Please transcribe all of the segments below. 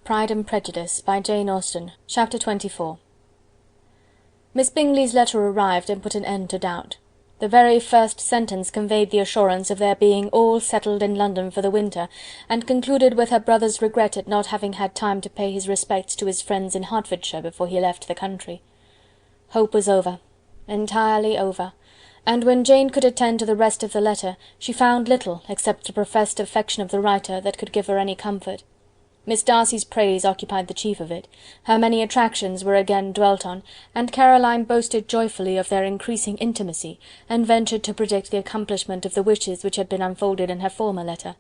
Pride and Prejudice by Jane Austen. Chapter 24. Miss Bingley's letter arrived and put an end to doubt. The very first sentence conveyed the assurance of their being all settled in London for the winter, and concluded with her brother's regret at not having had time to pay his respects to his friends in Hertfordshire before he left the country. Hope was over, entirely over, and when Jane could attend to the rest of the letter, she found little, except the professed affection of the writer, that could give her any comfort. Miss Darcy's praise occupied the chief of it, her many attractions were again dwelt on, and Caroline boasted joyfully of their increasing intimacy, and ventured to predict the accomplishment of the wishes which had been unfolded in her former letter.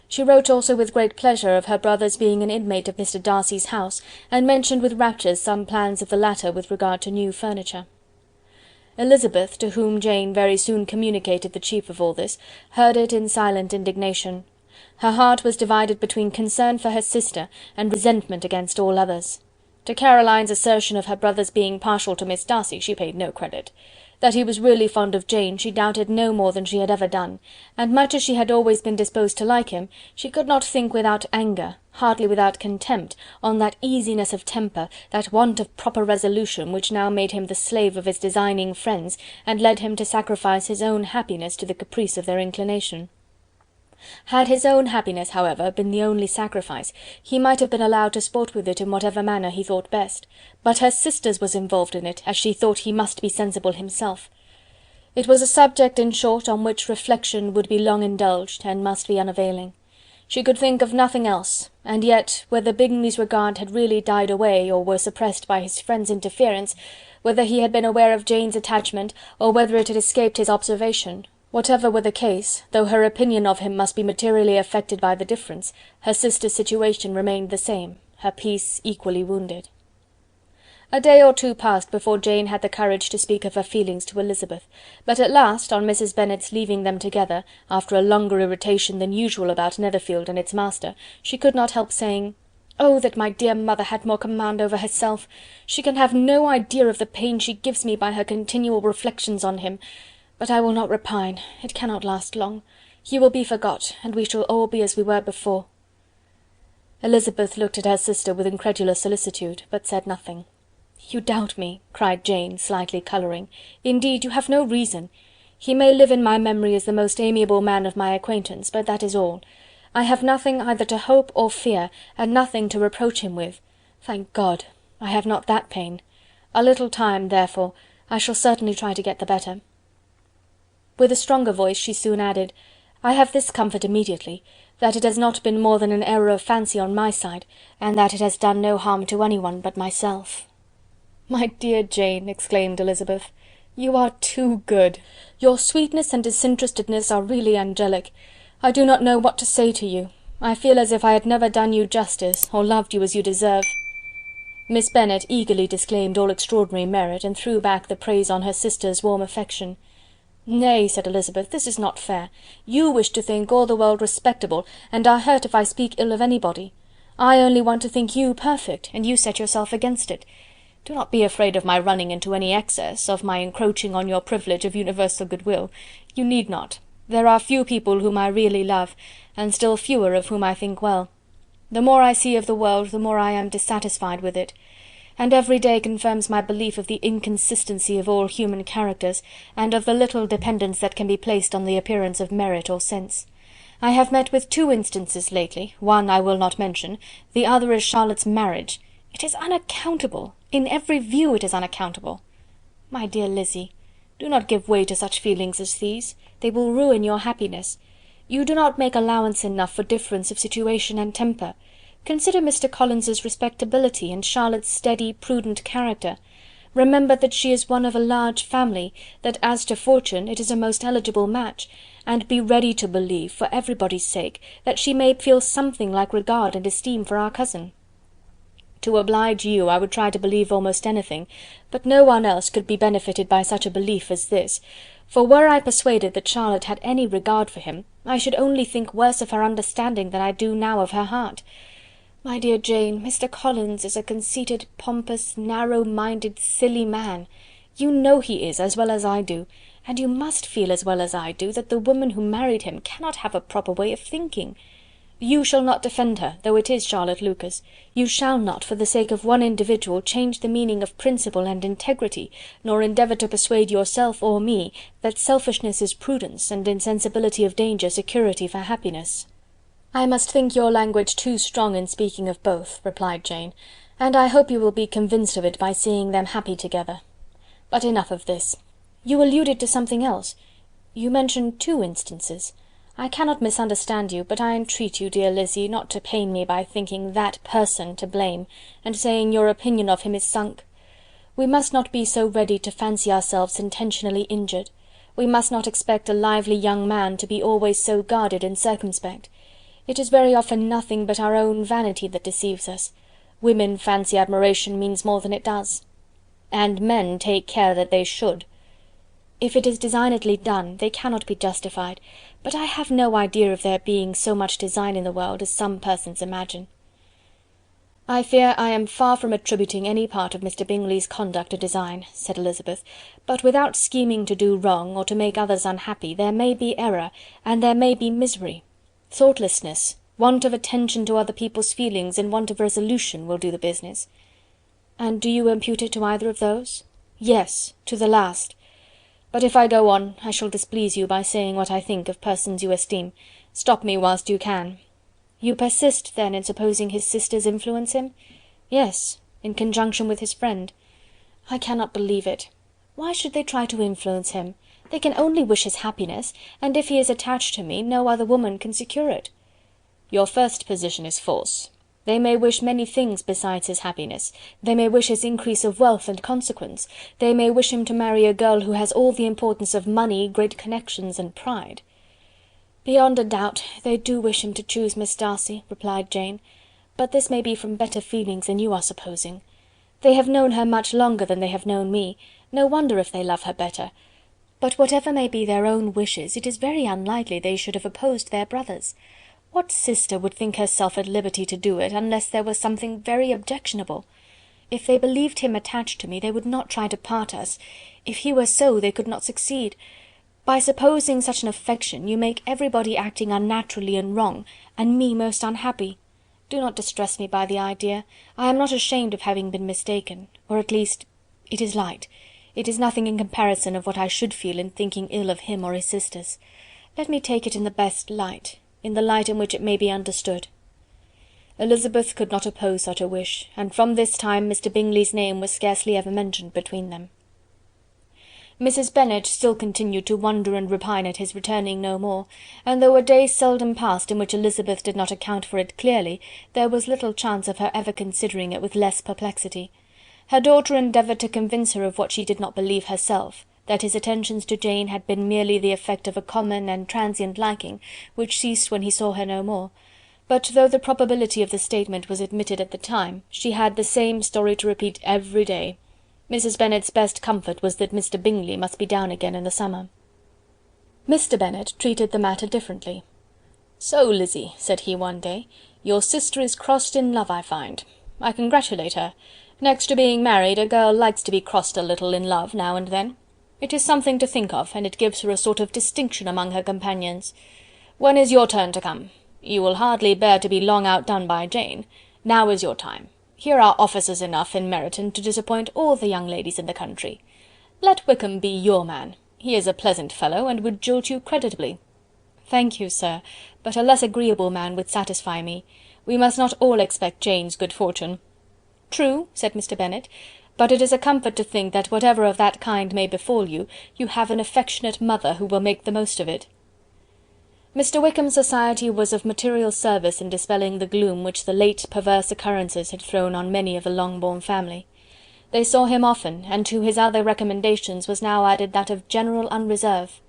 She wrote also with great pleasure of her brother's being an inmate of Mr. Darcy's house, and mentioned with rapture some plans of the latter with regard to new furniture. Elizabeth, to whom Jane very soon communicated the chief of all this, heard it in silent indignation. Her heart was divided between concern for her sister and resentment against all others. To Caroline's assertion of her brother's being partial to Miss Darcy she paid no credit. That he was really fond of Jane she doubted no more than she had ever done, and much as she had always been disposed to like him, she could not think without anger, hardly without contempt, on that easiness of temper, that want of proper resolution, which now made him the slave of his designing friends, and led him to sacrifice his own happiness to the caprice of their inclination. Had his own happiness, however, been the only sacrifice, he might have been allowed to sport with it in whatever manner he thought best, but her sister's was involved in it, as she thought he must be sensible himself. It was a subject, in short, on which reflection would be long indulged, and must be unavailing. She could think of nothing else, and yet, whether Bingley's regard had really died away, or were suppressed by his friend's interference, whether he had been aware of Jane's attachment, or whether it had escaped his observation, whatever were the case, though her opinion of him must be materially affected by the difference, her sister's situation remained the same, her peace equally wounded. A day or two passed before Jane had the courage to speak of her feelings to Elizabeth, but at last, on Mrs. Bennet's leaving them together, after a longer irritation than usual about Netherfield and its master, she could not help saying, "Oh, that my dear mother had more command over herself! She can have no idea of the pain she gives me by her continual reflections on him. But I will not repine, it cannot last long. He will be forgot, and we shall all be as we were before." Elizabeth looked at her sister with incredulous solicitude, but said nothing. "You doubt me," cried Jane, slightly colouring. "Indeed, you have no reason. He may live in my memory as the most amiable man of my acquaintance, but that is all. I have nothing either to hope or fear, and nothing to reproach him with. Thank God, I have not that pain. A little time, therefore, I shall certainly try to get the better." With a stronger voice she soon added, "I have this comfort immediately, that it has not been more than an error of fancy on my side, and that it has done no harm to anyone but myself." "My dear Jane," exclaimed Elizabeth, "you are too good. Your sweetness and disinterestedness are really angelic. I do not know what to say to you. I feel as if I had never done you justice, or loved you as you deserve." Miss Bennet eagerly disclaimed all extraordinary merit, and threw back the praise on her sister's warm affection. "Nay," said Elizabeth, "this is not fair. You wish to think all the world respectable, and are hurt if I speak ill of anybody. I only want to think you perfect, and you set yourself against it. Do not be afraid of my running into any excess, of my encroaching on your privilege of universal goodwill. You need not. There are few people whom I really love, and still fewer of whom I think well. The more I see of the world, the more I am dissatisfied with it, and every day confirms my belief of the inconsistency of all human characters, and of the little dependence that can be placed on the appearance of merit or sense. I have met with 2 instances lately, one I will not mention, the other is Charlotte's marriage. It is unaccountable, in every view it is unaccountable. My dear Lizzy, do not give way to such feelings as these, they will ruin your happiness. You do not make allowance enough for difference of situation and temper. Consider Mr. Collins's respectability, and Charlotte's steady, prudent character. Remember that she is one of a large family, that as to fortune it is a most eligible match, and be ready to believe, for everybody's sake, that she may feel something like regard and esteem for our cousin. To oblige you, I would try to believe almost anything, but no one else could be benefited by such a belief as this, for were I persuaded that Charlotte had any regard for him, I should only think worse of her understanding than I do now of her heart. My dear Jane, Mr. Collins is a conceited, pompous, narrow-minded, silly man. You know he is, as well as I do, and you must feel as well as I do, that the woman who married him cannot have a proper way of thinking. You shall not defend her, though it is Charlotte Lucas. You shall not, for the sake of one individual, change the meaning of principle and integrity, nor endeavour to persuade yourself or me that selfishness is prudence, and insensibility of danger security for happiness." "I must think your language too strong in speaking of both," replied Jane, "and I hope you will be convinced of it by seeing them happy together. But enough of this. You alluded to something else. You mentioned 2 instances. I cannot misunderstand you, but I entreat you, dear Lizzy, not to pain me by thinking that person to blame, and saying your opinion of him is sunk. We must not be so ready to fancy ourselves intentionally injured. We must not expect a lively young man to be always so guarded and circumspect. It is very often nothing but our own vanity that deceives us. Women fancy admiration means more than it does. And men take care that they should. If it is designedly done, they cannot be justified, but I have no idea of there being so much design in the world as some persons imagine." "I fear I am far from attributing any part of Mr. Bingley's conduct to design," said Elizabeth, "but without scheming to do wrong, or to make others unhappy, there may be error, and there may be misery. Thoughtlessness, want of attention to other people's feelings, and want of resolution will do the business." "And do you impute it to either of those?" "Yes, to the last. But if I go on, I shall displease you by saying what I think of persons you esteem. Stop me whilst you can." "You persist, then, in supposing his sisters influence him?" "Yes, in conjunction with his friend." "I cannot believe it. Why should they try to influence him? They can only wish his happiness, and if he is attached to me, no other woman can secure it." "Your first position is false. They may wish many things besides his happiness. They may wish his increase of wealth and consequence. They may wish him to marry a girl who has all the importance of money, great connections, and pride." "Beyond a doubt, they do wish him to choose Miss Darcy," replied Jane, "but this may be from better feelings than you are supposing. They have known her much longer than they have known me. No wonder if they love her better. But whatever may be their own wishes, it is very unlikely they should have opposed their brother's. What sister would think herself at liberty to do it, unless there was something very objectionable? If they believed him attached to me, they would not try to part us. If he were so, they could not succeed. By supposing such an affection, you make everybody acting unnaturally and wrong, and me most unhappy. Do not distress me by the idea. I am not ashamed of having been mistaken, or at least it is light. It is nothing in comparison of what I should feel in thinking ill of him or his sisters. Let me take it in the best light, in the light in which it may be understood." Elizabeth could not oppose such a wish, and from this time Mr. Bingley's name was scarcely ever mentioned between them. Mrs. Bennet still continued to wonder and repine at his returning no more, and though a day seldom passed in which Elizabeth did not account for it clearly, there was little chance of her ever considering it with less perplexity. Her daughter endeavoured to convince her of what she did not believe herself, that his attentions to Jane had been merely the effect of a common and transient liking, which ceased when he saw her no more. But though the probability of the statement was admitted at the time, she had the same story to repeat every day. Mrs. Bennet's best comfort was that Mr. Bingley must be down again in the summer. Mr. Bennet treated the matter differently. "So, Lizzy," said he one day, "your sister is crossed in love, I find. I congratulate her. Next to being married, a girl likes to be crossed a little in love now and then. It is something to think of, and it gives her a sort of distinction among her companions. When is your turn to come? You will hardly bear to be long outdone by Jane. Now is your time. Here are officers enough in Meryton to disappoint all the young ladies in the country. Let Wickham be your man. He is a pleasant fellow, and would jilt you creditably." "Thank you, sir, but a less agreeable man would satisfy me. We must not all expect Jane's good fortune." "True," said Mr. Bennet, "but it is a comfort to think that whatever of that kind may befall you, you have an affectionate mother who will make the most of it." Mr. Wickham's society was of material service in dispelling the gloom which the late perverse occurrences had thrown on many of the Longbourn family. They saw him often, and to his other recommendations was now added that of general unreserve.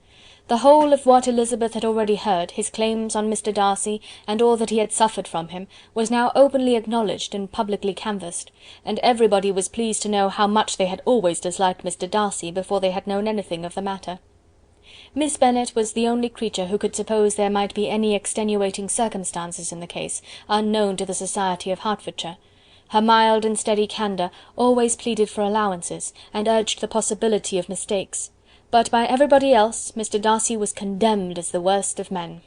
The whole of what Elizabeth had already heard, his claims on Mr. Darcy, and all that he had suffered from him, was now openly acknowledged and publicly canvassed, and everybody was pleased to know how much they had always disliked Mr. Darcy before they had known anything of the matter. Miss Bennet was the only creature who could suppose there might be any extenuating circumstances in the case, unknown to the society of Hertfordshire. Her mild and steady candour always pleaded for allowances, and urged the possibility of mistakes. But by everybody else Mr. Darcy was condemned as the worst of men.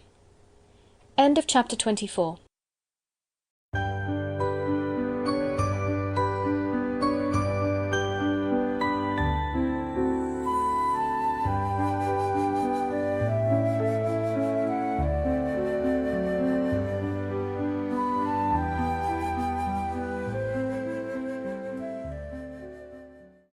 Chapter 24.